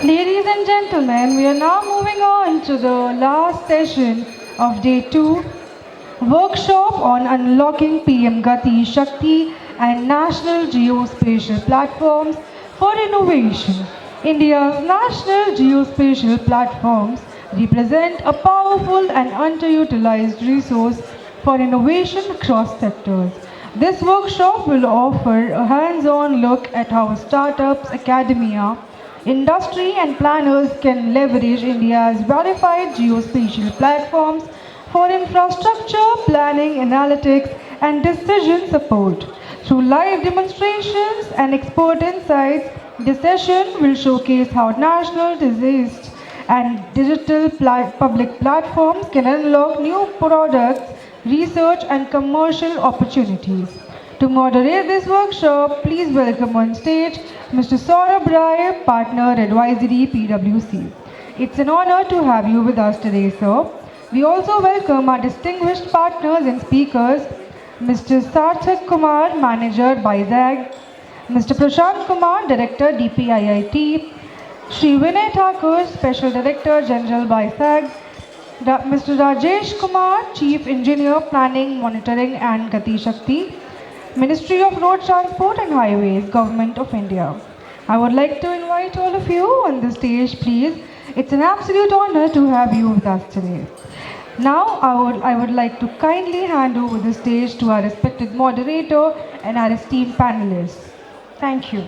Ladies and gentlemen, we are now moving on to the last session of day 2, workshop on unlocking PM Gati, Shakti and national geospatial platforms for innovation. India's national geospatial platforms represent a powerful and underutilized resource for innovation across sectors. This workshop will offer a hands-on look at how startups, academia, industry and planners can leverage India's verified geospatial platforms for infrastructure, planning, analytics, and decision support. Through live demonstrations and expert insights, this session will showcase how national, diseased, and digital public platforms can unlock new products, research, and commercial opportunities. To moderate this workshop, please welcome on stage Mr. Saurabh, Partner Advisory PwC. It's an honor to have you with us today, sir. We also welcome our distinguished partners and speakers, Mr. Sarthak Kumar, Manager BISAG, Mr. Prashant Kumar, Director DPIIT, Shri Vinay Thakur, Special Director General BISAG, Mr. Rajesh Kumar, Chief Engineer Planning, Monitoring and GatiShakti, Ministry of Road Transport and Highways, Government of India. I would like to invite all of you on the stage, please. It's an absolute honor to have you with us today. Now, I would like to kindly hand over the stage to our respected moderator and our esteemed panelists. Thank you.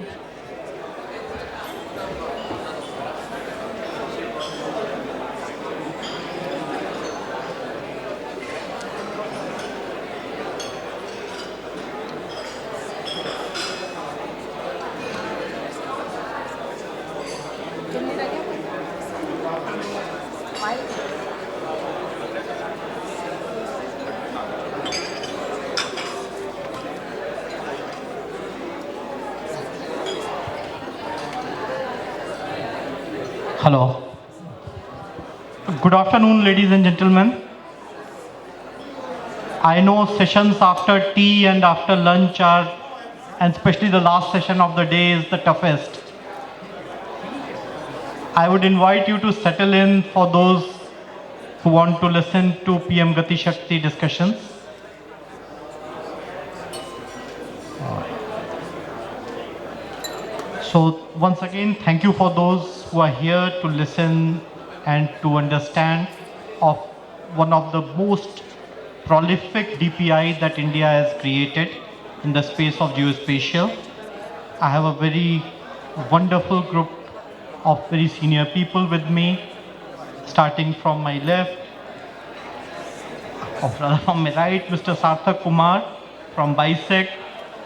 Hello. Good afternoon, ladies and gentlemen. I know sessions after tea and after lunch are, and especially the last session of the day is the toughest. I would invite you to settle in for those who want to listen to PM GatiShakti discussions. So once again, thank you for those who are here to listen and to understand of one of the most prolific DPI that India has created in the space of geospatial. I have a very wonderful group of very senior people with me, starting from my left, or rather from my right, Mr. Sarthak Kumar from BISAG,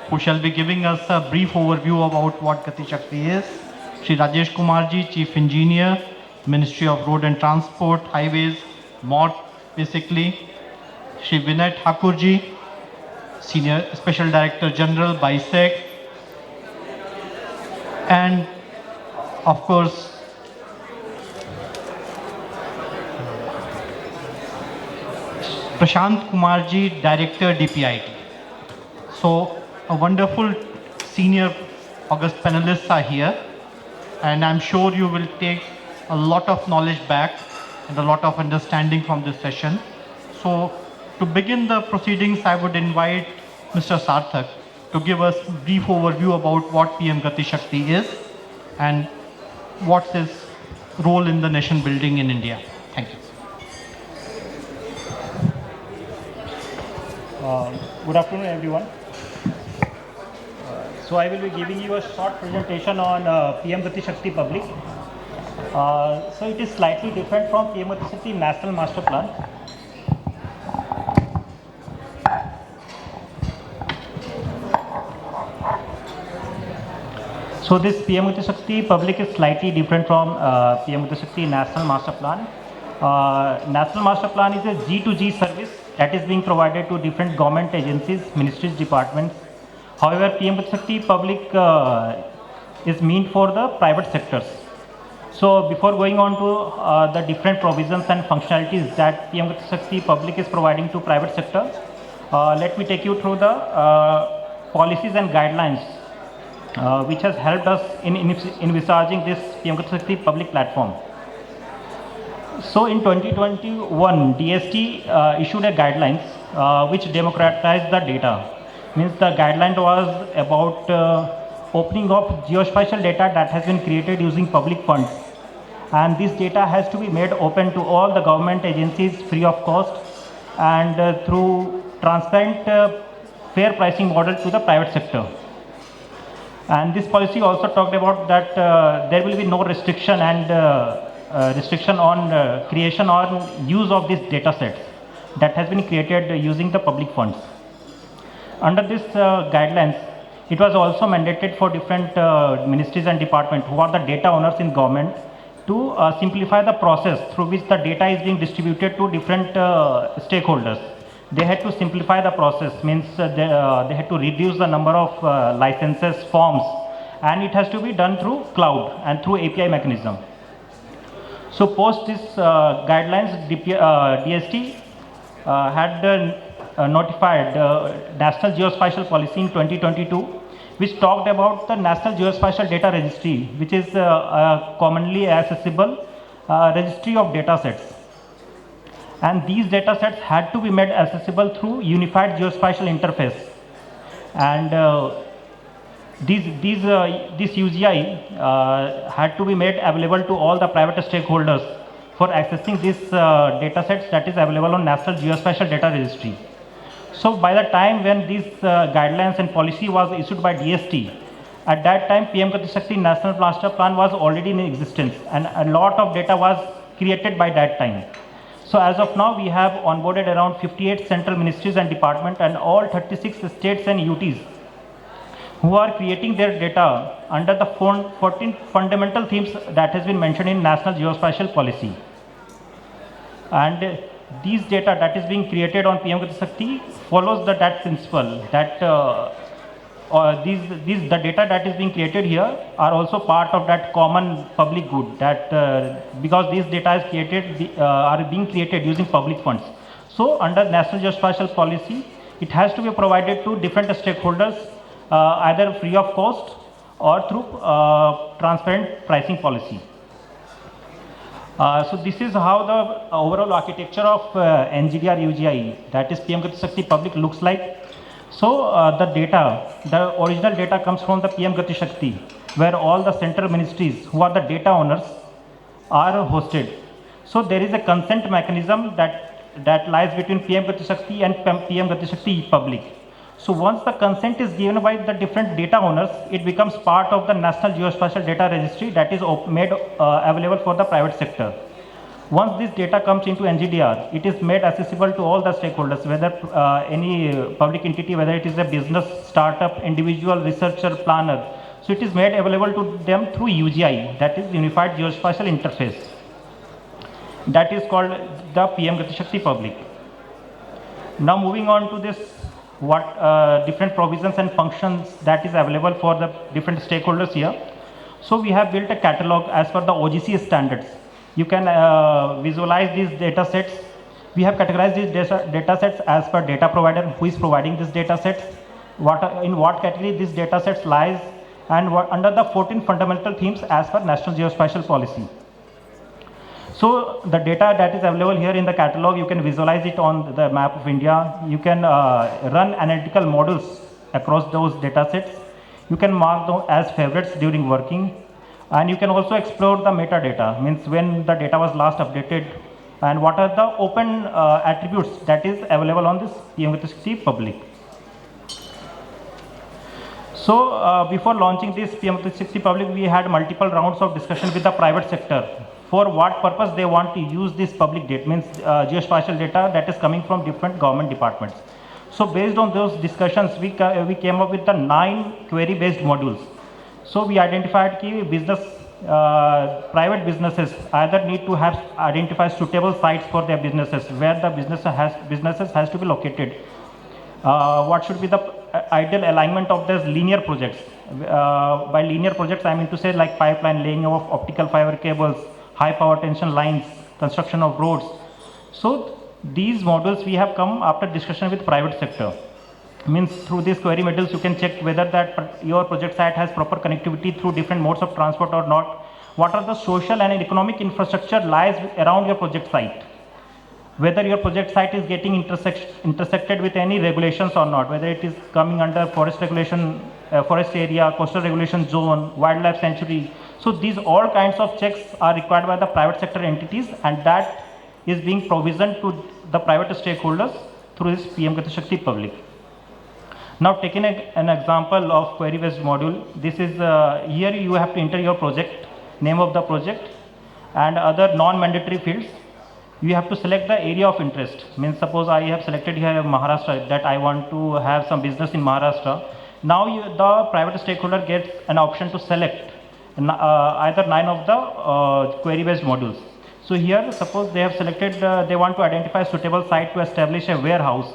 who shall be giving us a brief overview about what GatiShakti is. Shri Rajesh Kumarji, Chief Engineer, Ministry of Road and Transport, Highways, MOT basically. Shri Vinay Thakurji, Senior Special Director General, BISAG. And of course, Prashant Kumarji, Director DPIIT. So a wonderful senior August panelists are here, and I'm sure you will take a lot of knowledge back and a lot of understanding from this session. So to begin the proceedings, I would invite Mr. Sarthak to give us a brief overview about what PM GatiShakti is and what's his role in the nation building in India. Thank you. Good afternoon, everyone. So I will be giving you a short presentation on PM GatiShakti Public. So it is slightly different from PM GatiShakti National Master Plan. So this PM GatiShakti Public is slightly different from PM GatiShakti National Master Plan. National Master Plan is a G2G service that is being provided to different government agencies, ministries, departments. However, PM GatiShakti Public is meant for the private sectors. So before going on to the different provisions and functionalities that PM GatiShakti Public is providing to private sector, let me take you through the policies and guidelines which has helped us in envisaging this PM GatiShakti public platform. So in 2021, DST issued a guidelines which democratized the data. Means the guideline was about opening of geospatial data that has been created using public funds. And this data has to be made open to all the government agencies free of cost and through transparent fair pricing model to the private sector. And this policy also talked about that there will be no restriction on creation or use of these data sets that has been created using the public funds. Under this guidelines, it was also mandated for different ministries and departments who are the data owners in government to simplify the process through which the data is being distributed to different stakeholders. They had to simplify the process, means they had to reduce the number of licenses, forms, and it has to be done through cloud and through API mechanism. So post this guidelines, DST had notified National Geospatial Policy in 2022, which talked about the National Geospatial Data Registry, which is a commonly accessible registry of data sets. And these data sets had to be made accessible through unified geospatial interface. And this UGI had to be made available to all the private stakeholders for accessing these data sets that is available on National Geospatial Data Registry. So by the time when these guidelines and policy was issued by DST, at that time PM GatiShakti National Master Plan was already in existence and a lot of data was created by that time. So as of now, we have onboarded around 58 central ministries and departments and all 36 states and UTs who are creating their data under the 14 fundamental themes that has been mentioned in National Geospatial Policy. And these data that is being created on PM GatiShakti follows that principle that the data that is being created here are also part of that common public good that because these data is created are being created using public funds. So under National Geospatial Policy, it has to be provided to different stakeholders either free of cost or through transparent pricing policy. So this is how the overall architecture of NGDR UGI, that is PM GatiShakti Public, looks like. So the original data comes from the PM GatiShakti, where all the central ministries who are the data owners are hosted. So there is a consent mechanism that lies between PM GatiShakti and PM GatiShakti Public. So once the consent is given by the different data owners, it becomes part of the National Geospatial Data Registry that is made available for the private sector. Once this data comes into NGDR, it is made accessible to all the stakeholders, whether any public entity, whether it is a business, startup, individual, researcher, planner. So it is made available to them through UGI, that is Unified Geospatial Interface. That is called the PM GatiShakti Public. Now moving on to this, what different provisions and functions that is available for the different stakeholders here. So we have built a catalog as per the OGC standards. You can visualize these data sets. We have categorized these data sets as per data provider, who is providing these data sets, in what category these data sets lies, and under the 14 fundamental themes as per National Geospatial Policy. So the data that is available here in the catalog, you can visualize it on the map of India. You can run analytical models across those data sets. You can mark them as favorites during working. And you can also explore the metadata, means when the data was last updated and what are the open attributes that is available on this PM GatiShakti Public. So before launching this PM GatiShakti Public, we had multiple rounds of discussion with the private sector for what purpose they want to use this public data, means geospatial data that is coming from different government departments. So based on those discussions, we came up with the 9 query-based modules. So we identified key business, private businesses either need to have identified suitable sites for their businesses, where the businesses has to be located. What should be the ideal alignment of these linear projects? By linear projects, I mean to say like pipeline, laying of optical fiber cables, high power tension lines, construction of roads. So these models we have come after discussion with private sector. Means through these query modules, you can check whether your project site has proper connectivity through different modes of transport or not. What are the social and economic infrastructure lies around your project site? Whether your project site is getting intersected with any regulations or not, whether it is coming under forest regulation, forest area, coastal regulation zone, wildlife sanctuary. So these all kinds of checks are required by the private sector entities, and that is being provisioned to the private stakeholders through this PM GatiShakti public. Now taking an example of query based module, this is here you have to enter your project, name of the project, and other non-mandatory fields. You have to select the area of interest. Means suppose I have selected here Maharashtra, that I want to have some business in Maharashtra. Now the private stakeholder gets an option to select either 9 of the query based modules. So here suppose they have selected, they want to identify a suitable site to establish a warehouse.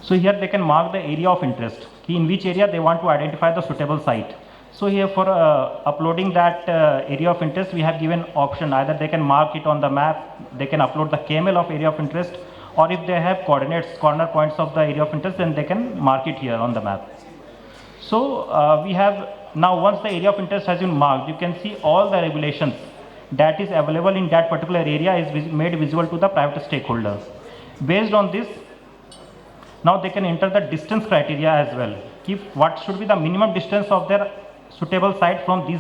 So here they can mark the area of interest, in which area they want to identify the suitable site. So here for uploading that area of interest, we have given option, either they can mark it on the map, they can upload the KML of area of interest, or if they have coordinates, corner points of the area of interest, then they can mark it here on the map. So we have, now once the area of interest has been marked, you can see all the regulations that is available in that particular area is made visible to the private stakeholders. Based on this, now they can enter the distance criteria as well. What should be the minimum distance of their suitable site from these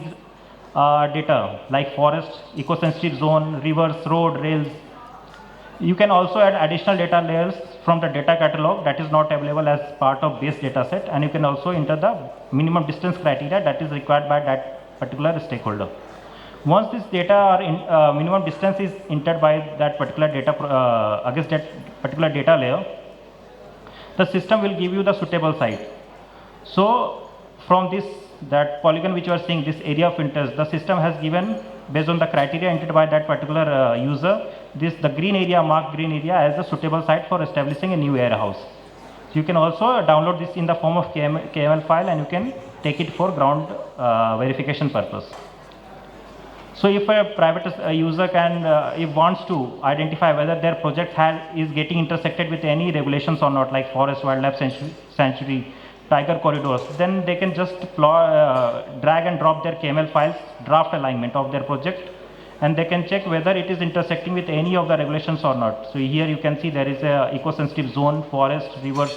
data, like forest, eco-sensitive zone, rivers, road, rails. You can also add additional data layers from the data catalog that is not available as part of base data set, and you can also enter the minimum distance criteria that is required by that particular stakeholder. Once this data are in, minimum distance is entered by that particular data against that particular data layer, the system will give you the suitable site. So from this, that polygon which you are seeing, this area of interest, the system has given based on the criteria entered by that particular user, the green area, marked green area as a suitable site for establishing a new warehouse. So you can also download this in the form of KML file, and you can take it for ground verification purpose. So if a private user can, if wants to identify whether their project is getting intersected with any regulations or not, like forest, wildlife sanctuary, tiger corridors, then they can just drag and drop their KML files, draft alignment of their project, and they can check whether it is intersecting with any of the regulations or not. So here you can see there is a eco-sensitive zone, forest, rivers.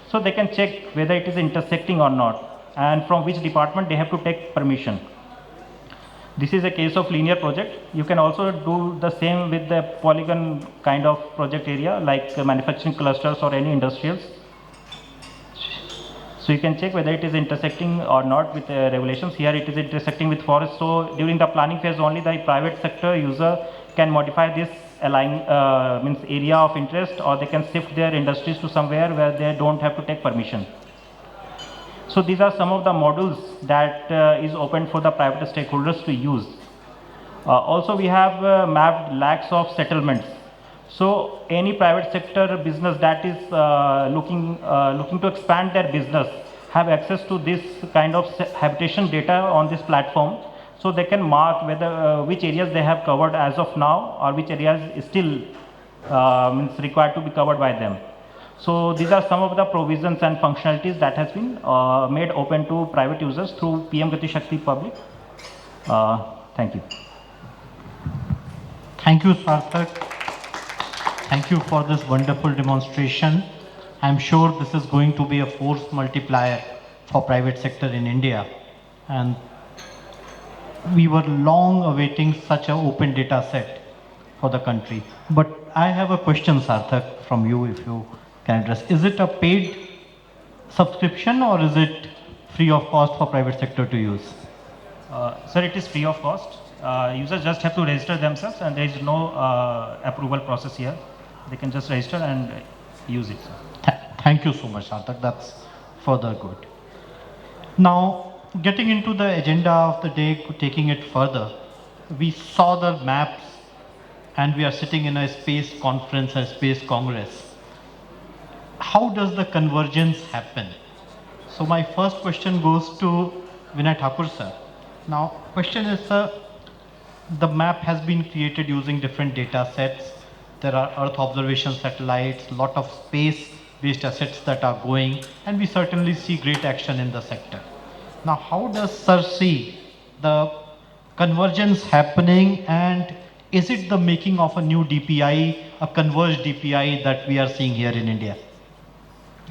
So they can check whether it is intersecting or not, and from which department they have to take permission. This is a case of linear project. You can also do the same with the polygon kind of project area, like manufacturing clusters or any industrials. So you can check whether it is intersecting or not with regulations. Here it is intersecting with forest. So during the planning phase only, the private sector user can modify this means area of interest, or they can shift their industries to somewhere where they don't have to take permission. So these are some of the modules that is open for the private stakeholders to use. Also we have mapped lakhs of settlements. So any private sector business that is looking to expand their business have access to this kind of habitation data on this platform. So they can mark whether which areas they have covered as of now, or which areas is still means required to be covered by them. So these are some of the provisions and functionalities that has been made open to private users through PM GatiShakti Public. Thank you. Thank you, Sarthak. Thank you for this wonderful demonstration. I'm sure this is going to be a force multiplier for private sector in India. And we were long awaiting such an open data set for the country. But I have a question, Sarthak, from you, if you can address. Is it a paid subscription, or is it free of cost for private sector to use? Sir, it is free of cost. Users just have to register themselves, and there is no approval process here. They can just register and use it. Thank you so much, Sarthak. That's further good. Now, getting into the agenda of the day, taking it further, we saw the maps, and we are sitting in a space conference, a space congress. How does the convergence happen? So my first question goes to Vinay Thakur, sir. Now, question is, sir, the map has been created using different data sets. There are Earth observation satellites, lot of space based assets that are going, and we certainly see great action in the sector. Now, how does Sir see the convergence happening, and is it the making of a new DPI, a converged DPI that we are seeing here in India?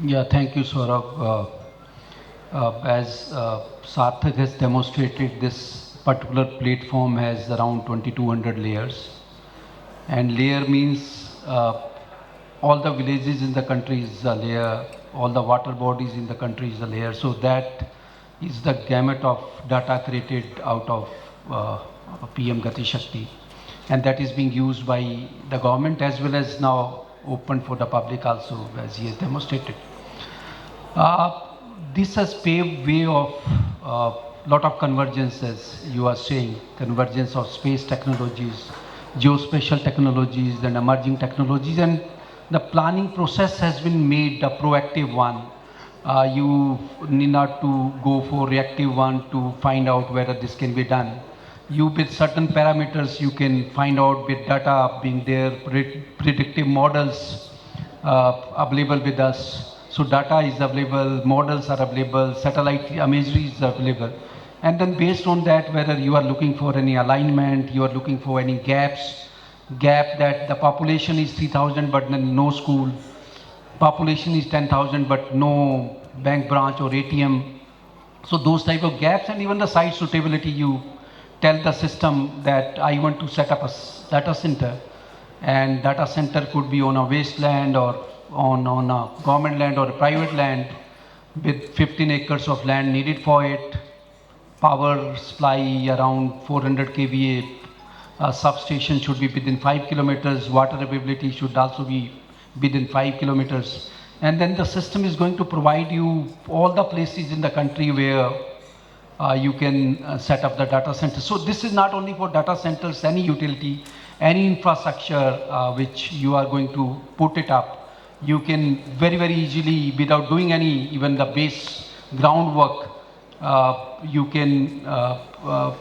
Yeah, thank you, Saurabh. As Sarthak has demonstrated, this particular platform has around 2200 layers. And layer means all the villages in the country is a layer, all the water bodies in the country is a layer. So that is the gamut of data created out of PM GatiShakti. And that is being used by the government as well as now open for the public also, as he has demonstrated. This has paved way of lot of convergence, as you are saying, convergence of space technologies, geospatial technologies and emerging technologies, and the planning process has been made a proactive one. You need not to go for reactive one to find out whether this can be done. You with certain parameters you can find out with data being there, predictive models available with us. So data is available, models are available, satellite imagery is available. And then based on that, whether you are looking for any alignment, you are looking for any gap that the population is 3,000 but then no school, population is 10,000 but no bank branch or ATM. So those type of gaps, and even the site suitability, you tell the system that I want to set up a data center, and data center could be on a wasteland or on a government land or a private land with 15 acres of land needed for it, power supply around 400 kVA, substation should be within 5 kilometers, water availability should also be within 5 kilometers. And then the system is going to provide you all the places in the country where you can set up the data center. So this is not only for data centers, any utility, any infrastructure which you are going to put it up, you can very, very easily, without doing any, even the base groundwork, you can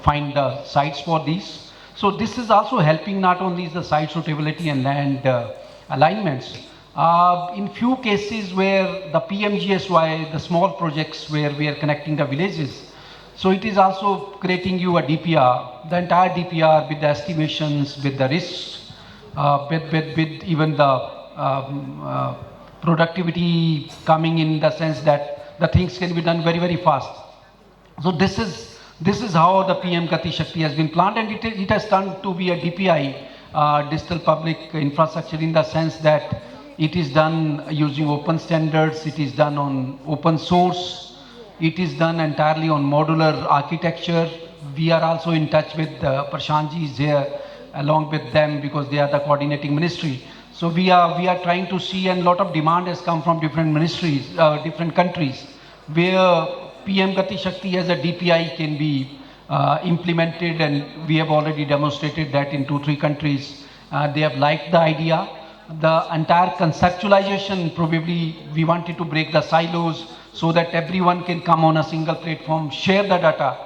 find the sites for these. So this is also helping not only the site suitability and land alignments. In few cases where the PMGSY, the small projects where we are connecting the villages, so it is also creating you a DPR, the entire DPR with the estimations, with the risks, with even the productivity coming in the sense that the things can be done very, very fast. So this is how the PM GatiShakti has been planned, and it has turned to be a DPI, digital public infrastructure, in the sense that it is done using open standards, it is done on open source, it is done entirely on modular architecture. We are also in touch with Prashant ji is here along with them because they are the coordinating ministry. So we are trying to see, and a lot of demand has come from different ministries, different countries, where PM GatiShakti as a DPI can be implemented, and we have already demonstrated that in 2-3 countries. They have liked the idea. The entire conceptualization, probably we wanted to break the silos so that everyone can come on a single platform, share the data.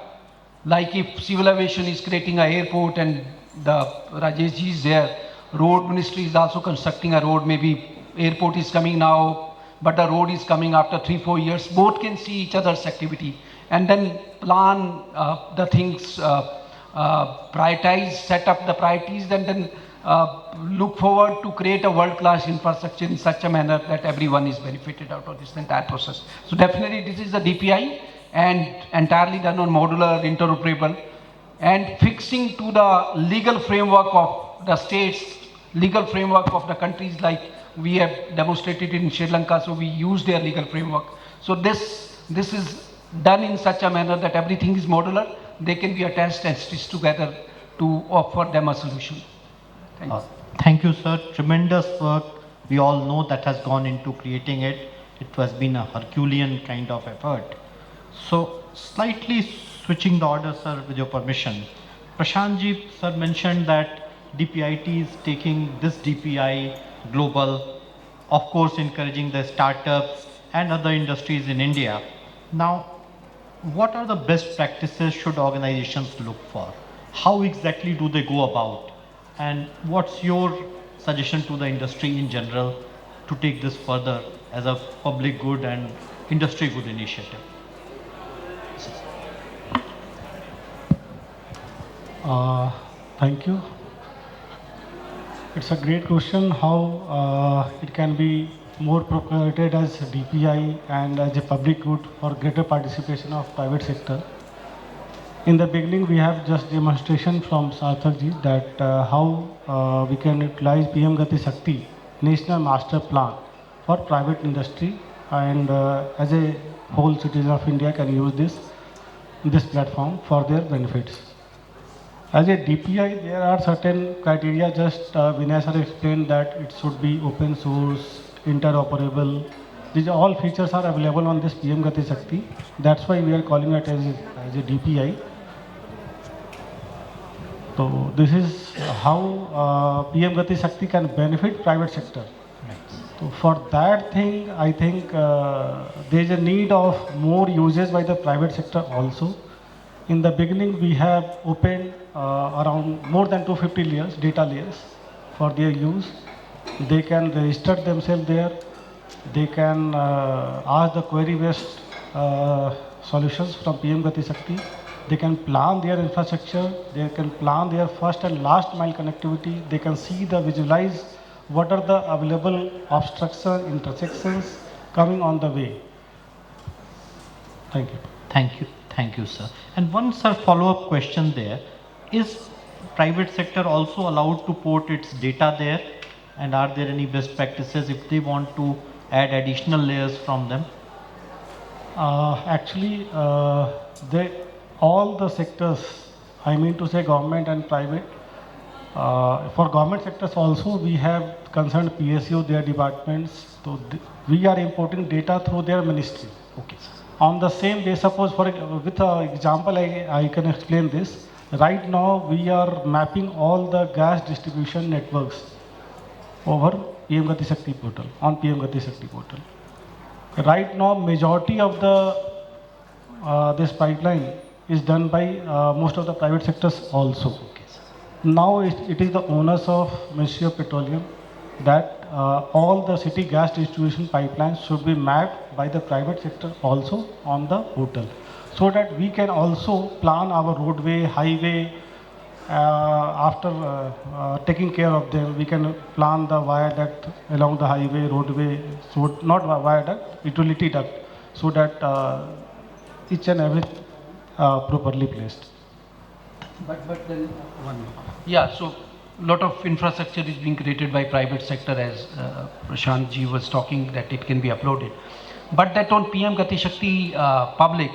Like if civil aviation is creating an airport and the Rajesh ji is there, road ministry is also constructing a road, maybe airport is coming now, but the road is coming after 3-4 years, both can see each other's activity and then plan the things, prioritize, set up the priorities, and then look forward to create a world-class infrastructure in such a manner that everyone is benefited out of this entire process. So definitely this is a DPI and entirely done on modular, interoperable, and fixing to the legal framework of the states, legal framework of the countries, like we have demonstrated in Sri Lanka, so we use their legal framework. So this is done in such a manner that everything is modular, they can be attached and stitched together to offer them a solution. Thank you, sir. Tremendous work. We all know that has gone into creating it. It has been a Herculean kind of effort. So slightly switching the order, sir, with your permission. Prashant ji, sir, mentioned that DPIIT is taking this DPI global, of course encouraging the startups and other industries in India. Now, what are the best practices should organizations look for? How exactly do they go about? And what's your suggestion to the industry in general to take this further as a public good and industry good initiative? Thank you. It's a great question how it can be more procurated as DPI and as a public good for greater participation of private sector. In the beginning, we have just demonstration from Sarthak ji that how we can utilize PM GatiShakti National Master Plan for private industry, and as a whole citizen of India can use this platform for their benefits. As a DPI, there are certain criteria, just Vinay sir explained that it should be open source, interoperable. These all features are available on this PM GatiShakti. That's why we are calling it as a DPI. So this is how PM GatiShakti can benefit private sector. So for that thing, I think there is a need of more usage by the private sector also. In the beginning, we have opened around more than 250 layers, data layers for their use. They can register themselves there. They can ask the query-based solutions from PM GatiShakti. They can plan their infrastructure. They can plan their first and last mile connectivity. They can see visualize what are the available obstructions, intersections coming on the way. Thank you. Thank you. Thank you, sir. And one, sir, follow-up question there. Is private sector also allowed to port its data there? And are there any best practices if they want to add additional layers from them? Actually, all the sectors, I mean to say government and private, for government sectors also we have concerned PSU, their departments, so we are importing data through their ministry. Okay, sir. On the same day, suppose with an example, I can explain this. Right now, we are mapping all the gas distribution networks over PM GatiShakti portal, on PM GatiShakti portal. Right now, majority of this pipeline is done by most of the private sectors also. Okay, sir. Now it is the owners of Ministry of Petroleum that all the city gas distribution pipelines should be mapped by the private sector also on the portal, so that we can also plan our roadway, highway. After taking care of them, we can plan the viaduct along the highway, roadway, so not viaduct, utility duct, so that each and every properly placed. But then yeah, so lot of infrastructure is being created by private sector, as Prashant ji was talking, that it can be uploaded. But that on PM GatiShakti public,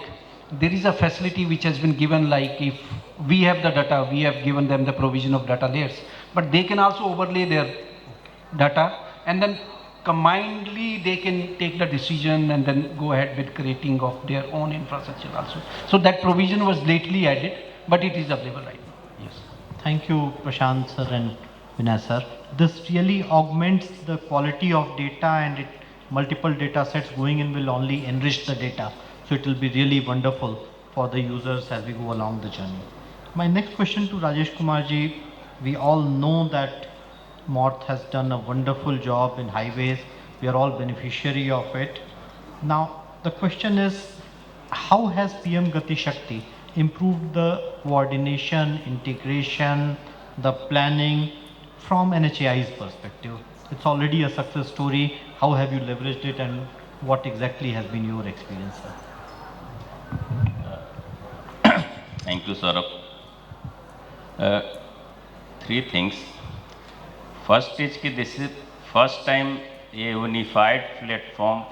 there is a facility which has been given, like if we have the data, we have given them the provision of data layers, but they can also overlay their data, and then combinedly they can take the decision and then go ahead with creating of their own infrastructure also. So that provision was lately added, but it is available right now. Yes. Thank you, Prashant sir and Vinay sir. This really augments the quality of data, and multiple data sets going in will only enrich the data. So it will be really wonderful for the users as we go along the journey. My next question to Rajesh Kumar ji, we all know that Morth has done a wonderful job in highways. We are all beneficiary of it. Now, the question is, how has PM GatiShakti improved the coordination, integration, the planning from NHAI's perspective? It's already a success story. How have you leveraged it, and what exactly has been your experience, sir? Thank you, Saurabh. Three things. First is that this is first time a unified platform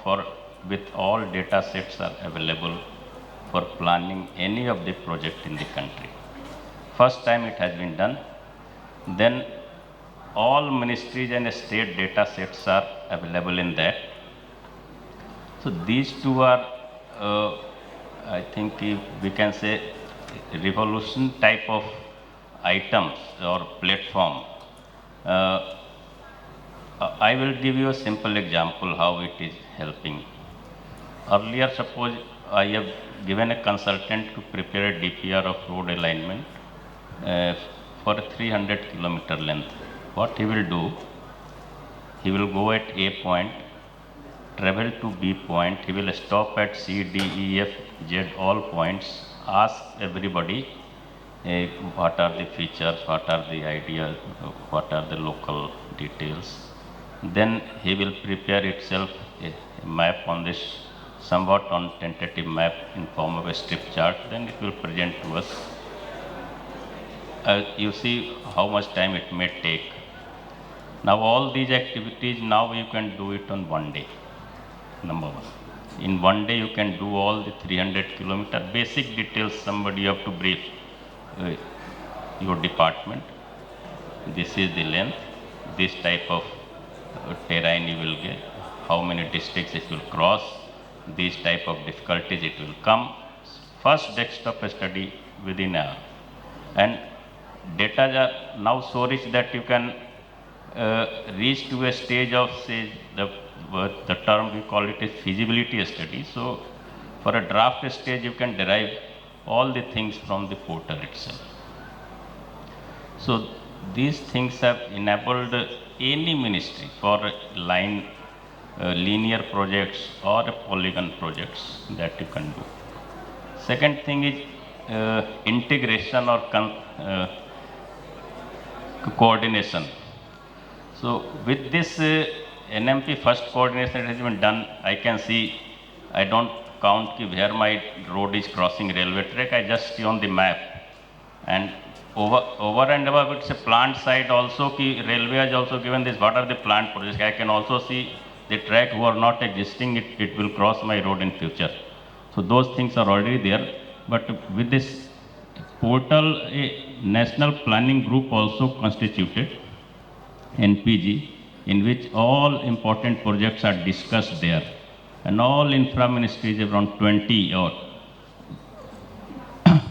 with all data sets are available for planning any of the project in the country. First time it has been done. Then all ministries and state data sets are available in that. So these two are, I think we can say, revolution type of items or platform. I will give you a simple example how it is helping. Earlier, suppose I have given a consultant to prepare a DPR of road alignment for a 300 kilometer length. What he will do, he will go at A point, travel to B point, he will stop at C, D, E, F, Z, all points, ask everybody what are the features, what are the ideas, what are the local details. Then he will prepare itself a map on this, somewhat on tentative map in form of a strip chart, then it will present to us. You see how much time it may take. Now all these activities, now you can do it on one day, number one. In one day you can do all the 300 kilometer basic details. Somebody have to brief your department. This is the length, this type of terrain you will get, how many districts it will cross, these type of difficulties it will come. First desktop study within an hour. And data are now so rich that you can reach to a stage of, say, the term we call it a feasibility study. So for a draft stage, you can derive all the things from the portal itself. So these things have enabled any ministry for line, linear projects or polygon projects that you can do. Second thing is integration or coordination. So with this NMP first coordination that has been done, I can see, I don't count where my road is crossing railway track, I just see on the map. And over and above, it's a plant side also, railway has also given this, what are the plant projects. I can also see the track who are not existing, it will cross my road in future. So those things are already there. But with this portal, a national planning group also constituted, NPG, in which all important projects are discussed there. And all infra ministries, around 20 or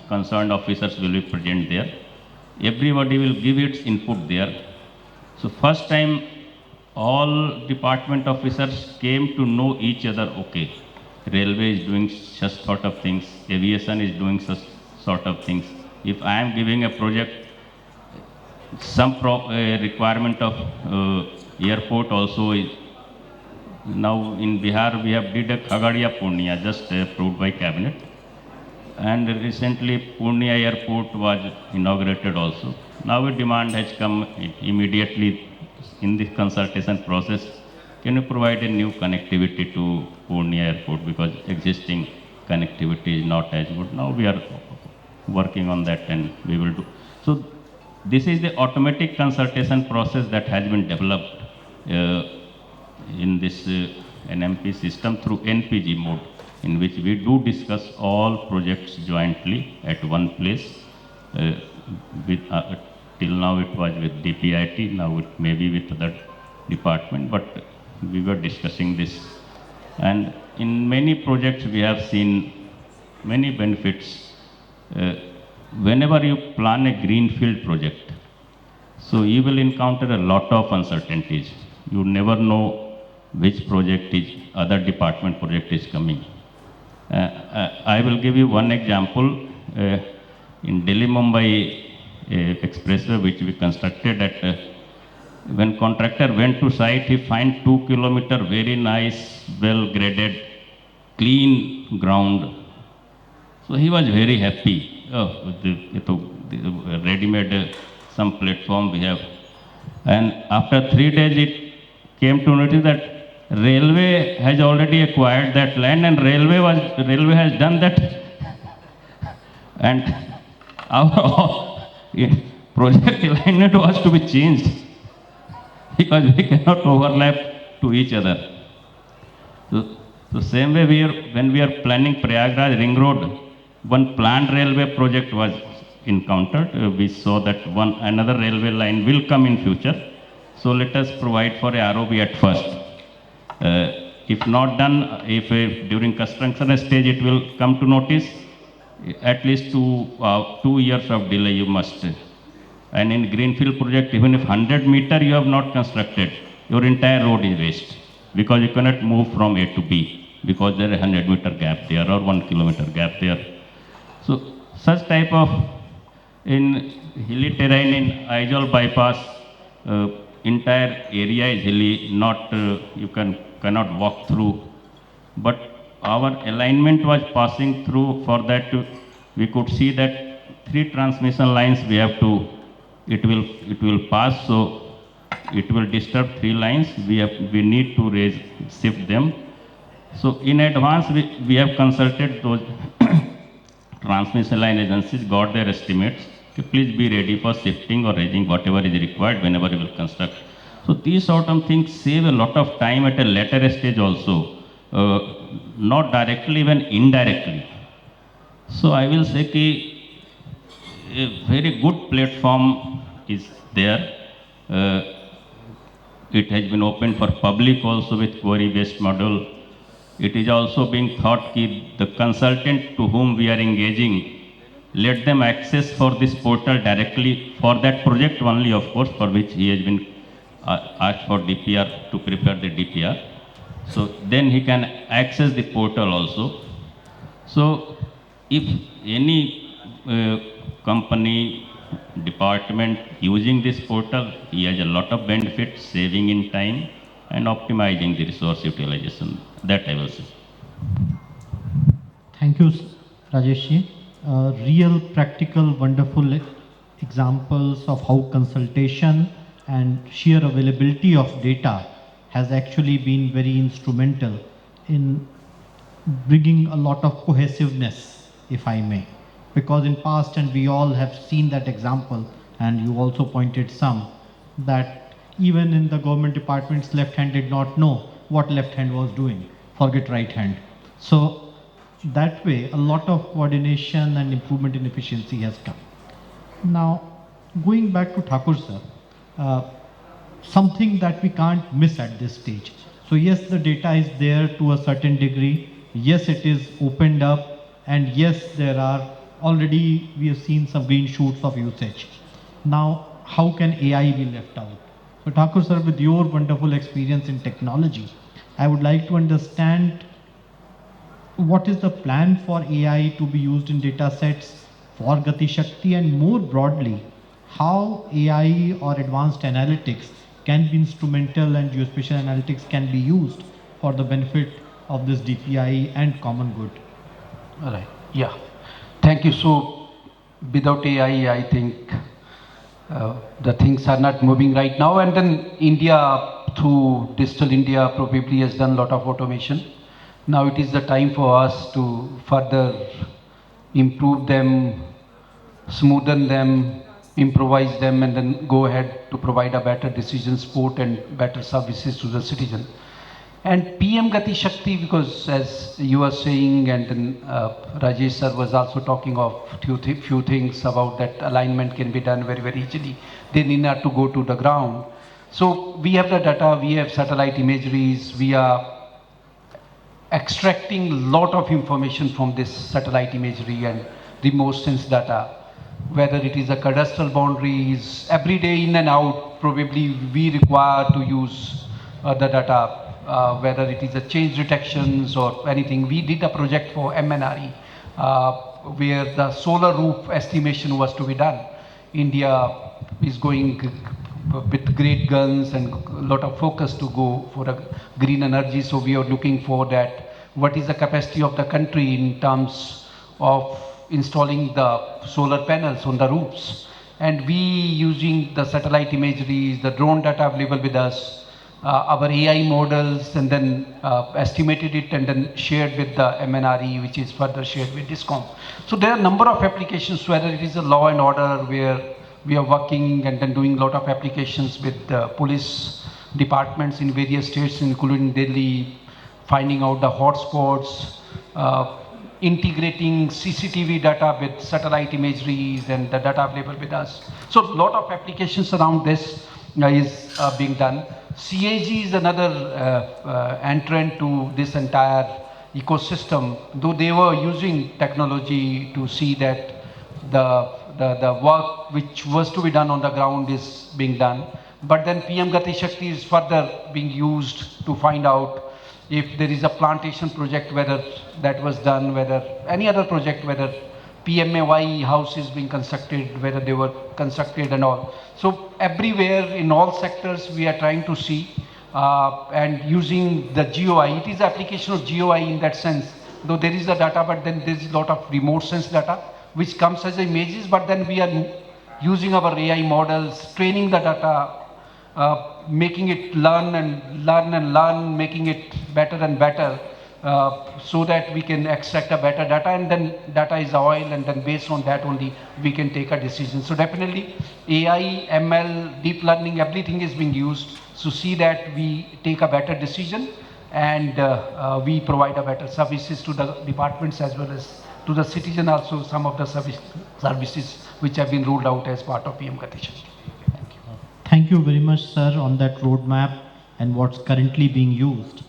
concerned officers will be present there. Everybody will give its input there. So first time all department officers came to know each other, okay, railway is doing such sort of things, aviation is doing such sort of things. If I am giving a project, some requirement of airport also is. Now in Bihar we have did a Khagadia Purnia, just approved by cabinet. And recently Purnia airport was inaugurated also. Now a demand has come immediately in this consultation process. Can you provide a new connectivity to Purnia airport, because existing connectivity is not as good. Now we are working on that and we will do. So this is the automatic consultation process that has been developed in this NMP system through NPG mode, in which we do discuss all projects jointly at one place. Till now it was with DPIIT, now it may be with other department, but we were discussing this. And in many projects we have seen many benefits. Whenever you plan a greenfield project, so you will encounter a lot of uncertainties. You never know which project is, other department project is coming. I will give you one example. In Delhi-Mumbai expressway, which we constructed at, when contractor went to site, he find 2 kilometer very nice, well graded, clean ground. So he was very happy. Oh, the ready-made some platform we have. And after 3 days, it came to notice that railway has already acquired that land, and railway has done that. And our project alignment was to be changed because we cannot overlap to each other. So same way when we are planning Prayagraj Ring Road, one planned railway project was encountered. We saw that another railway line will come in future. So let us provide for a ROB at first. If not done, if during construction stage it will come to notice, at least 2 years of delay you must. And in greenfield project, even if 100 meter you have not constructed, your entire road is waste, because you cannot move from A to B, because there is a 100 meter gap there or 1 kilometer gap there. So such type of, in hilly terrain in Aizawl bypass, entire area is hilly, not you cannot walk through. But our alignment was passing through. For that, we could see that 3 transmission lines we have to. It will pass, so it will disturb 3 lines. We need to shift them. So in advance, we have consulted those transmission line agencies, got their estimates. Okay, please be ready for shifting or raising whatever is required whenever you will construct. So these sort of things save a lot of time at a later stage also, not directly, even indirectly. So I will say that a very good platform is there. It has been opened for public also with query-based model. It is also being thought that the consultant to whom we are engaging, let them access for this portal directly for that project only, of course, for which he has been asked for DPR to prepare the DPR. So then he can access the portal also. So if any company, department using this portal, he has a lot of benefits, saving in time and optimizing the resource utilization. That I will say. Thank you, Rajesh. Real practical, wonderful examples of how consultation and sheer availability of data has actually been very instrumental in bringing a lot of cohesiveness, if I may. Because in past, and we all have seen that example, and you also pointed some, that even in the government departments, left hand did not know what left hand was doing, forget right hand. So that way, a lot of coordination and improvement in efficiency has come. Now, going back to Thakur sir, something that we can't miss at this stage. So yes, the data is there to a certain degree. Yes, it is opened up, and yes, there are already, we have seen some green shoots of usage. Now, how can AI be left out? So Thakur sir, with your wonderful experience in technology, I would like to understand what is the plan for AI to be used in data sets for GatiShakti, and more broadly, how AI or advanced analytics can be instrumental and geospatial analytics can be used for the benefit of this DPI and common good. All right. Yeah. Thank you. So without AI, I think the things are not moving right now. And then India, through Digital India, probably has done a lot of automation. Now it is the time for us to further improve them, smoothen them, improvise them, and then go ahead to provide a better decision support and better services to the citizen. And PM GatiShakti, because as you are saying, and then Rajesh sir was also talking of few things about that alignment can be done very, very easily. They need not to go to the ground. So we have the data, we have satellite imageries, we are extracting a lot of information from this satellite imagery and remote sense data. Whether it is a cadastral boundaries, every day in and out, probably we require to use the data. Whether it is a change detections or anything. We did a project for MNRE where the solar roof estimation was to be done. India is going with great guns and a lot of focus to go for a green energy. So we are looking for that. What is the capacity of the country in terms of installing the solar panels on the roofs? And we using the satellite imageries, the drone data available with us, our AI models, and then estimated it and then shared with the MNRE, which is further shared with DISCOM. So there are a number of applications, whether it is a law and order where we are working and then doing a lot of applications with the police departments in various states, including Delhi, finding out the hotspots, integrating CCTV data with satellite imageries and the data available with us. So a lot of applications around this is being done. CAG is another entrant to this entire ecosystem, though they were using technology to see that the work which was to be done on the ground is being done. But then PM GatiShakti is further being used to find out if there is a plantation project, whether that was done, whether any other project, whether PMAY houses being constructed, whether they were constructed and all. So everywhere in all sectors we are trying to see and using the GOI. It is application of GOI in that sense, though there is the data, but then there is a lot of remote sense data which comes as images, but then we are using our AI models, training the data, making it learn and learn and learn, making it better and better, so that we can extract a better data, and then data is the oil, and then based on that only we can take a decision. So definitely AI, ML, deep learning, everything is being used to see that we take a better decision and we provide a better services to the departments as well as to the citizen also, some of the services which have been rolled out as part of PM GatiShakti. Thank you. Thank you very much, sir, on that roadmap and what's currently being used.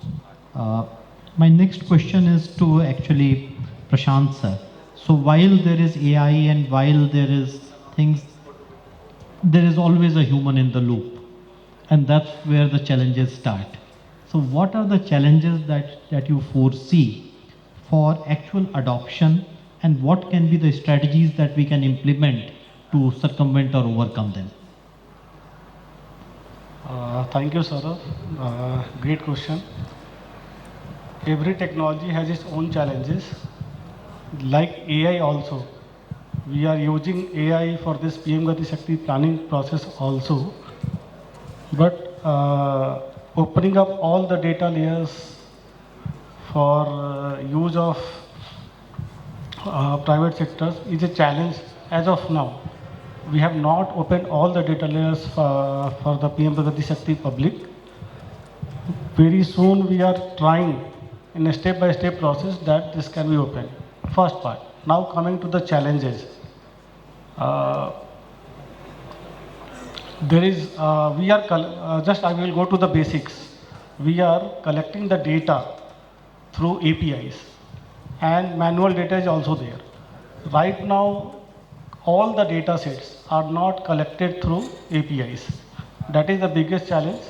My next question is to actually Prashant, sir. So while there is AI and while there is things, there is always a human in the loop, and that's where the challenges start. So what are the challenges that you foresee for actual adoption, and what can be the strategies that we can implement to circumvent or overcome them? Thank you, Saurabh. Great question. Every technology has its own challenges, like AI also. We are using AI for this PM GatiShakti planning process also, but opening up all the data layers for use of private sectors is a challenge as of now. We have not opened all the data layers for the PM GatiShakti public. Very soon we are trying in a step-by-step process that this can be opened. First part. Now coming to the challenges. There is, I will go to the basics. We are collecting the data through APIs, and manual data is also there. Right now, all the data sets are not collected through APIs. That is the biggest challenge.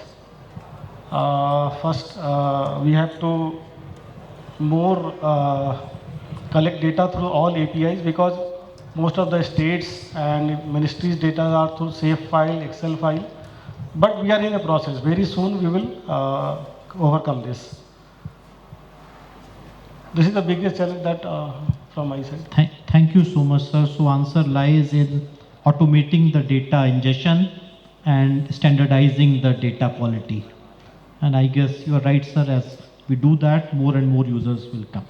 First, we have to more collect data through all APIs, because most of the states and ministries data are through SAFE file, Excel file. But we are in a process. Very soon we will overcome this. This is the biggest challenge that from my side. Thank you so much, sir. So answer lies in automating the data ingestion and standardizing the data quality. And I guess you are right, sir. As we do that, more and more users will come.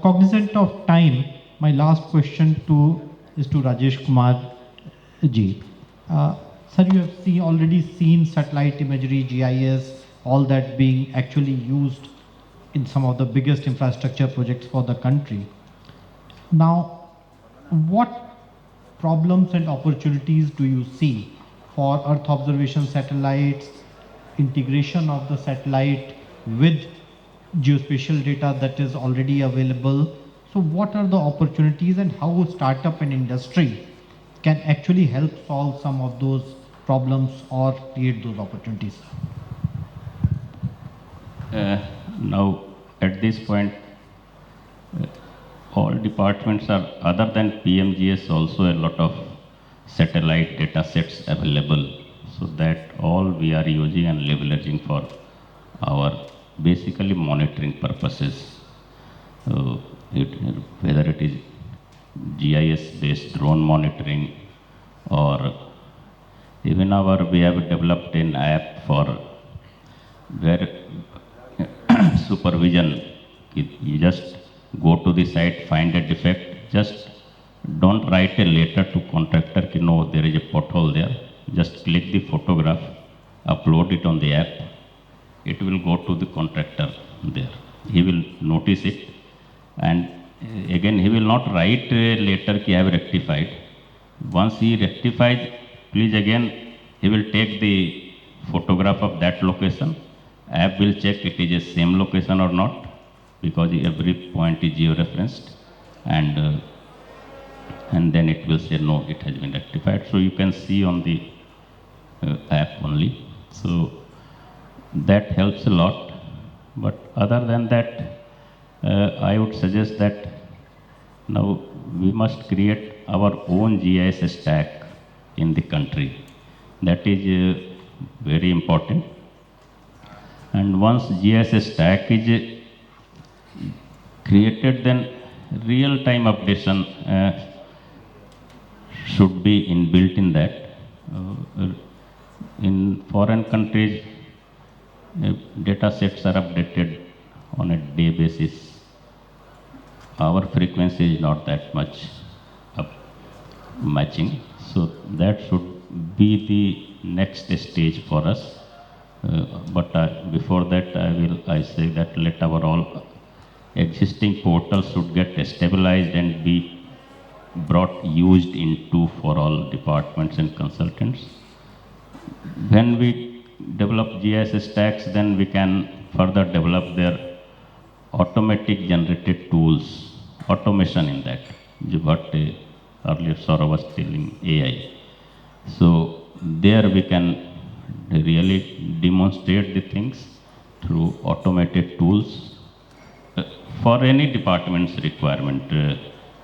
Cognizant of time, my last question is to Rajesh Kumar ji. Sir, you have already seen satellite imagery, GIS, all that being actually used in some of the biggest infrastructure projects for the country. Now, what problems and opportunities do you see for Earth observation satellites, integration of the satellite with geospatial data that is already available? So what are the opportunities, and how startup and industry can actually help solve some of those problems or create those opportunities? Now, at this point, all departments are, other than PMGS, also a lot of satellite data sets available. So that all we are using and leveraging for our basically monitoring purposes. Whether it is GIS-based drone monitoring, or even we have developed an app for where supervision. You just go to the site, find a defect, just don't write a letter to contractor, no, there is a pothole there. Just click the photograph, upload it on the app. It will go to the contractor there. He will notice it, and again he will not write a letter I have rectified. Once he rectifies, please again he will take the photograph of that location. App will check it is a same location or not, because every point is geo-referenced, and then it will say no, it has been rectified. So you can see on the app only. So that helps a lot. But other than that, I would suggest that Now we must create our own GIS stack in the country. That is very important. And once GIS stack is created, then real-time updation should be inbuilt in that. In foreign countries, data sets are updated on a day basis. Our frequency is not that much matching, so that should be the next stage for us. But before that, I say that let our all existing portals should get stabilized and be brought used into for all departments and consultants. When we develop GIS stacks, then we can further develop their automatic generated tools, automation in that. What earlier Saurabh was telling, AI. So there we can really demonstrate the things through automated tools for any department's requirement.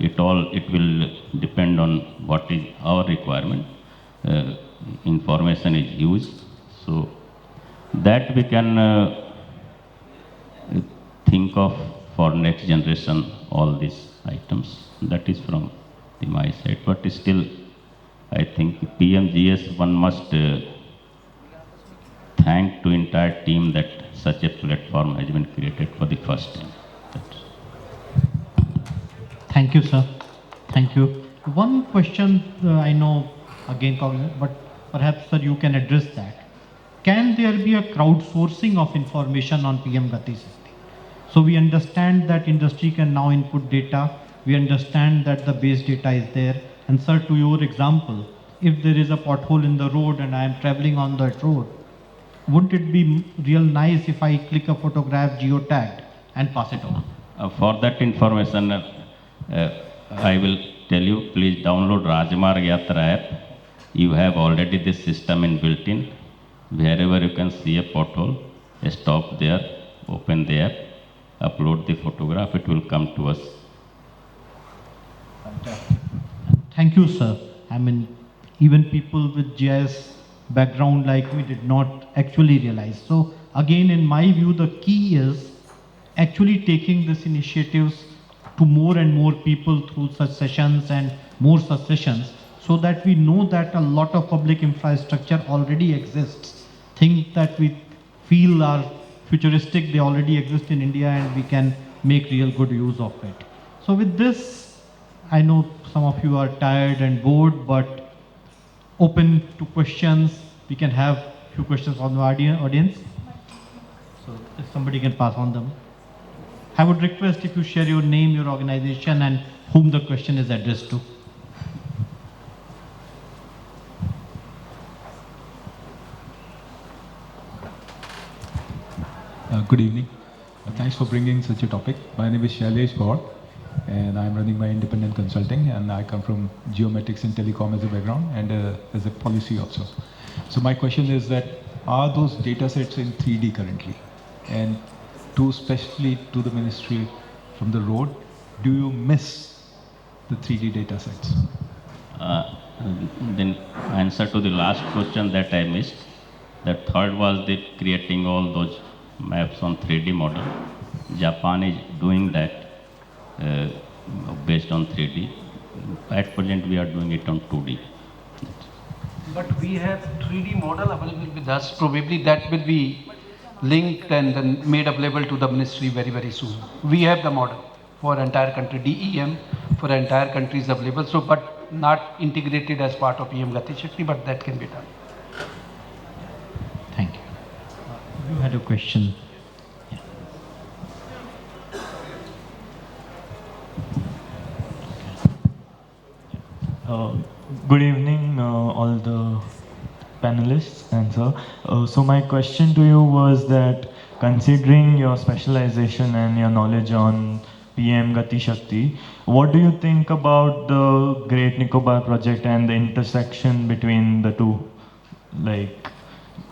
It will depend on what is our requirement. Information is used, so that we can think of for next generation all these items. That is from my side, but still I think PMGS one must thank to entire team that such a platform has been created for the first time. Thank you, sir. Thank you. One question I know again, but perhaps, sir, you can address that. Can there be a crowdsourcing of information on PM GatiShakti? So we understand that industry can now input data. We understand that the base data is there. And sir, to your example, if there is a pothole in the road and I am traveling on that road, wouldn't it be real nice if I click a photograph geotagged and pass it on? For that information, I will tell you, please download Rajmarg Yatra app. You have already this system in built-in. Wherever you can see a pothole, stop there, open the app, upload the photograph, it will come to us. Thank you, sir. I mean, even people with GIS background like me did not actually realize. So again, in my view, the key is actually taking these initiatives to more and more people through such sessions and more such sessions, so that we know that a lot of public infrastructure already exists. Things that we feel are futuristic, they already exist in India and we can make real good use of it. So with this, I know some of you are tired and bored, but open to questions. We can have few questions from the audience. So if somebody can pass on them. I would request if you share your name, your organization and whom the question is addressed to. Good evening. Thanks for bringing such a topic. My name is Shailesh Gaur and I'm running my independent consulting, and I come from geomatics and telecom as a background and as a policy also. So my question is that, are those data sets in 3D currently? And especially to the ministry from the road, do you miss the 3D data sets? Then answer to the last question that I missed. The third was the creating all those maps on 3D model. Japan is doing that based on 3D. At present, we are doing it on 2D. But we have 3D model available with us. Probably that will be linked and then made available to the ministry very, very soon. We have the model for entire country, DEM for entire country is available. So, but not integrated as part of PM GatiShakti, but that can be done. Thank you. You had a question. Good evening, all the panelists and sir. So my question to you was that, considering your specialization and your knowledge on PM GatiShakti, what do you think about the Great Nicobar project and the intersection between the two? Like,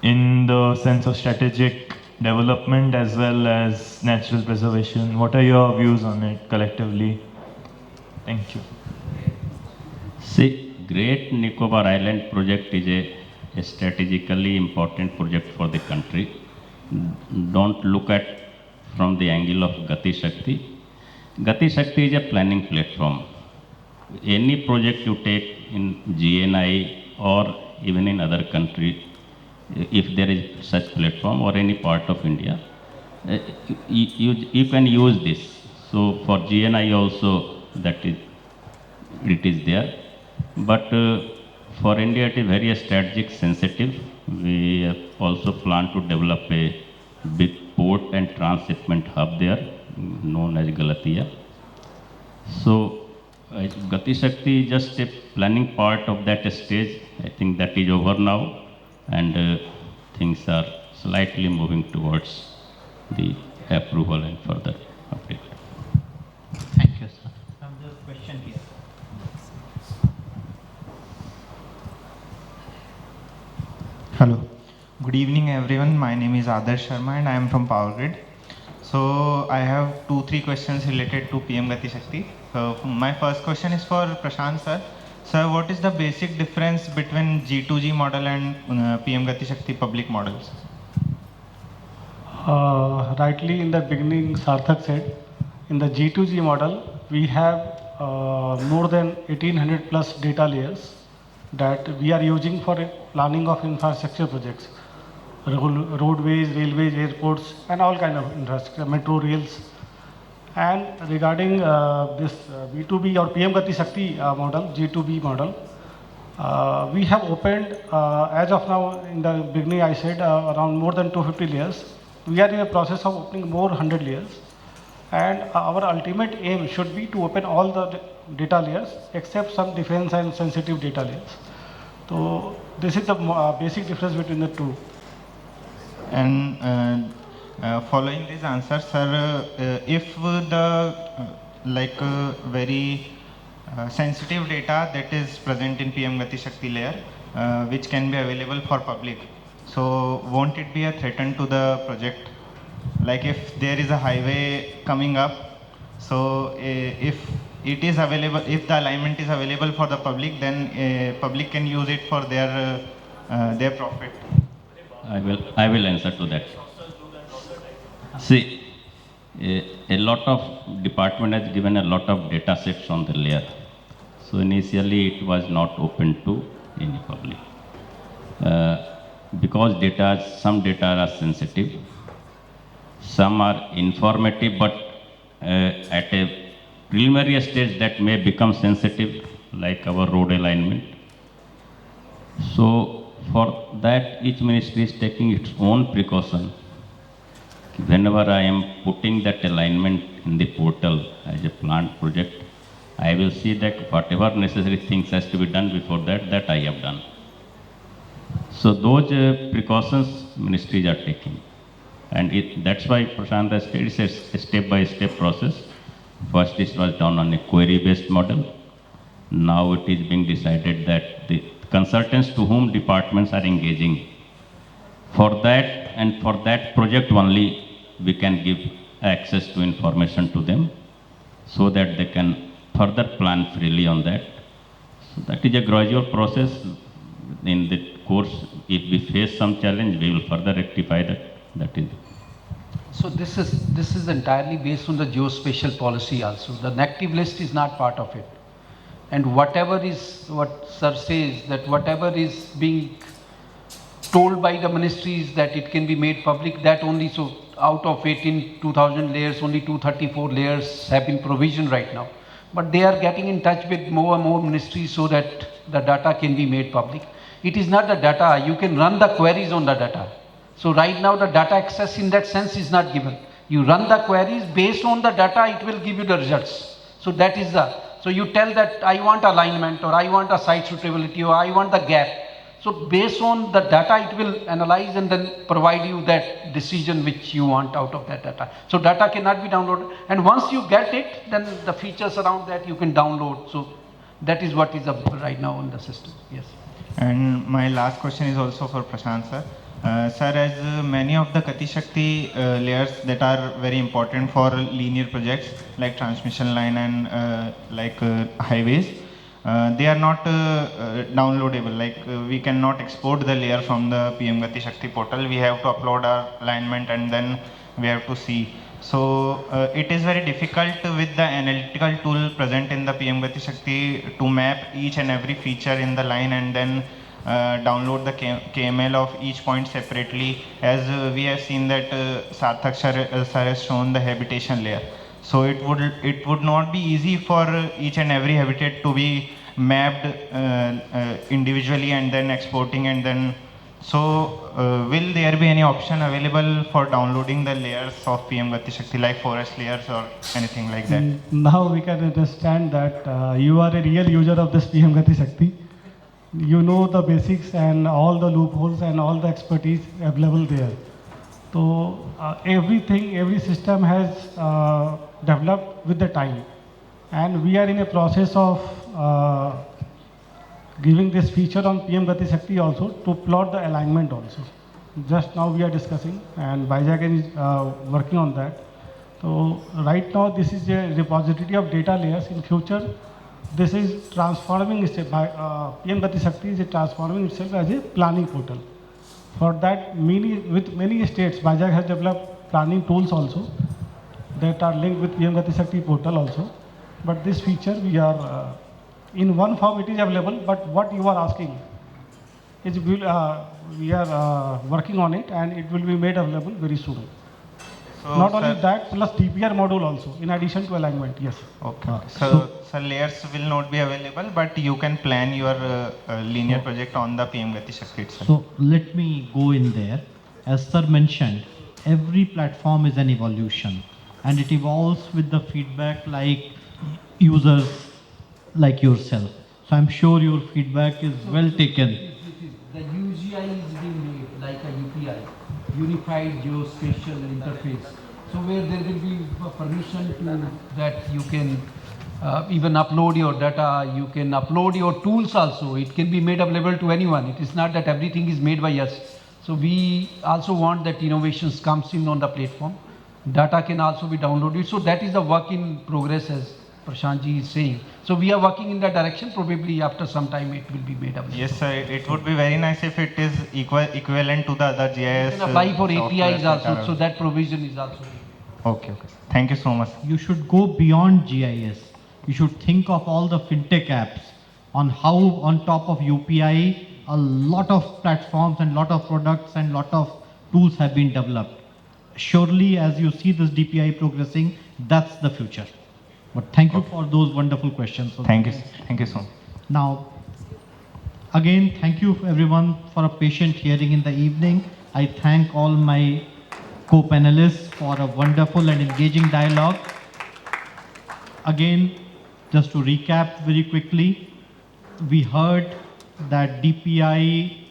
in the sense of strategic development as well as natural preservation, what are your views on it collectively? Thank you. See, Great Nicobar Island project is a strategically important project for the country. Don't look at from the angle of GatiShakti. GatiShakti is a planning platform. Any project you take in GNI or even in other country, if there is such platform or any part of India, you can use this. So for GNI also it is there. But for India it is very strategic sensitive. We also plan to develop a big port and transshipment hub there known as Galatia. So GatiShakti is just a planning part of that stage. I think that is over now, and things are slightly moving towards the approval and further update. Thank you, sir. There's a question here. Hello. Good evening, everyone. My name is Adarsh Sharma and I am from Power Grid. So I have 2-3 questions related to PM GatiShakti. So my first question is for Prashant sir. Sir, what is the basic difference between G2G model and PM GatiShakti public models? Rightly in the beginning, Sarthak said, in the G2G model, we have more than 1800 plus data layers that we are using for planning of infrastructure projects, roadways, railways, airports, and all kind of infrastructure, metro rails. And regarding this B2B or PM GatiShakti model, G2B model, we have opened, as of now, in the beginning I said, around more than 250 layers. We are in a process of opening more 100 layers. And our ultimate aim should be to open all the data layers except some defense and sensitive data layers. So this is the basic difference between the two. And following this answer, sir, if the very sensitive data that is present in PM GatiShakti layer, which can be available for public, so won't it be a threat to the project? Like if there is a highway coming up, so if it is available, if the alignment is available for the public, then public can use it for their profit. I will answer to that. See, a lot of department has given a lot of data sets on the layer. So initially it was not open to any public. Because some data are sensitive, some are informative, but at a preliminary stage that may become sensitive, like our road alignment. So for that, each ministry is taking its own precaution. Whenever I am putting that alignment in the portal as a planned project, I will see that whatever necessary things has to be done before that I have done. So those precautions ministries are taking. And that's why Prashant has said it's a step-by-step process. First this was done on a query-based model. Now it is being decided that the consultants to whom departments are engaging, for that and for that project only, we can give access to information to them so that they can further plan freely on that. So that is a gradual process. In the course, if we face some challenge, we will further rectify that. That is. So this is entirely based on the geospatial policy also. The negative list is not part of it. And whatever is, what sir says, that whatever is being told by the ministries that it can be made public, that only, so out of 2,000 layers, only 234 layers have been provisioned right now. But they are getting in touch with more and more ministries so that the data can be made public. It is not the data, you can run the queries on the data. So right now the data access in that sense is not given. You run the queries based on the data, it will give you the results. So that is so you tell that I want alignment, or I want a site suitability, or I want the gap. So based on the data, it will analyze and then provide you that decision which you want out of that data. So data cannot be downloaded. And once you get it, then the features around that you can download. So that is what is available right now in the system. Yes. And my last question is also for Prashant sir. Sir, as many of the GatiShakti layers that are very important for linear projects like transmission line and highways, they are not downloadable. We cannot export the layer from the PM GatiShakti portal. We have to upload our alignment and then we have to see. So it is very difficult with the analytical tool present in the PM GatiShakti to map each and every feature in the line and then download the KML of each point separately, as we have seen that Sarthak sir has shown the habitation layer. So it would not be easy for each and every habitat to be mapped individually and then exporting and then. So will there be any option available for downloading the layers of PM GatiShakti like forest layers or anything like that? Now we can understand that you are a real user of this PM GatiShakti. You know the basics and all the loopholes and all the expertise available there. So every system has developed with the time, and we are in a process of giving this feature on PM GatiShakti also to plot the alignment also. Just now we are discussing, and BISAG-N is working on that. So right now this is a repository of data layers. In future, this is transforming itself by PM GatiShakti is transforming itself as a planning portal. For that, with many states, BISAG has developed planning tools also that are linked with PM GatiShakti portal also. But this feature, we are in one form it is available. But what you are asking is we are working on it, and it will be made available very soon. So Not only that, plus DPR module also, in addition to alignment, yes. Okay. So layers will not be available, but you can plan your linear project on the PM GatiShakti itself. So let me go in there. As sir mentioned, every platform is an evolution, and it evolves with the feedback like users like yourself. So I'm sure your feedback is well taken. The UGI is being made like a UPI, Unified Geospatial Interface. So where there will be permission to that you can even upload your data, you can upload your tools also. It can be made available to anyone. It is not that everything is made by us. So we also want that innovations comes in on the platform. Data can also be downloaded. So that is the work in progress, as Prashant ji is saying. So we are working in that direction. Probably after some time it will be made available. Yes, sir. It would be very nice if it is equivalent to the other GIS. You can apply for softwares APIs that also. are So that provision is also. Okay. Thank you so much. You should go beyond GIS. You should think of all the fintech apps on how on top of UPI a lot of platforms and lot of products and lot of tools have been developed. Surely as you see this DPI progressing, that's the future. But thank you for those wonderful questions. Thank you. Thank you so much. Now, again, thank you everyone for a patient hearing in the evening. I thank all my co-panelists for a wonderful and engaging dialogue. Again, just to recap very quickly, we heard that DPI,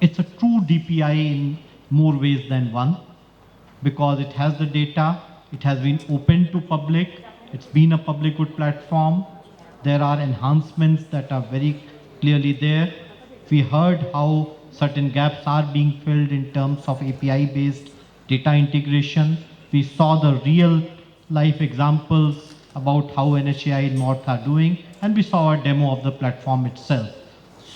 it's a true DPI in more ways than one, because it has the data, it has been open to public, it's been a public good platform, there are enhancements that are very clearly there. We heard how certain gaps are being filled in terms of API-based data integration. We saw the real life examples about how NHAI and MORTH are doing, and we saw a demo of the platform itself.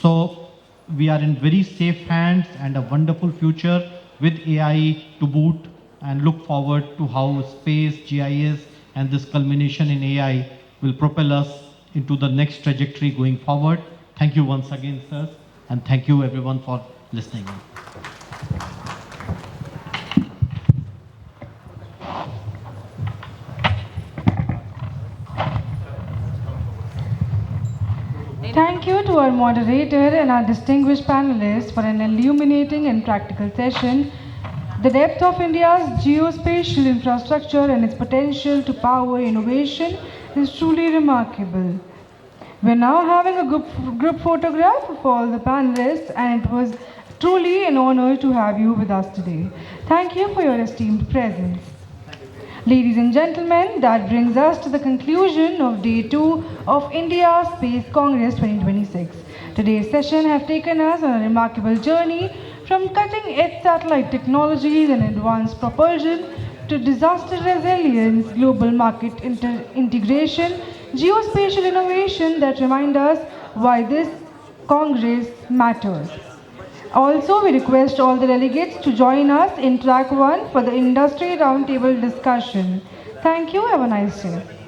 So we are in very safe hands and a wonderful future with AI to boot, and look forward to how space, GIS, and this culmination in AI will propel us into the next trajectory going forward. Thank you once again, sirs, and thank you everyone for listening. Thank you to our moderator and our distinguished panelists for an illuminating and practical session. The depth of India's geospatial infrastructure and its potential to power innovation is truly remarkable. We're now having a group photograph of all the panelists, and it was truly an honor to have you with us today. Thank you for your esteemed presence. Ladies and gentlemen, that brings us to the conclusion of Day 2 of India Space Congress 2026. Today's session has taken us on a remarkable journey from cutting-edge satellite technologies and advanced propulsion to disaster resilience, global market integration, geospatial innovation that remind us why this Congress matters. Also, we request all the delegates to join us in track 1 for the industry roundtable discussion. Thank you. Have a nice day.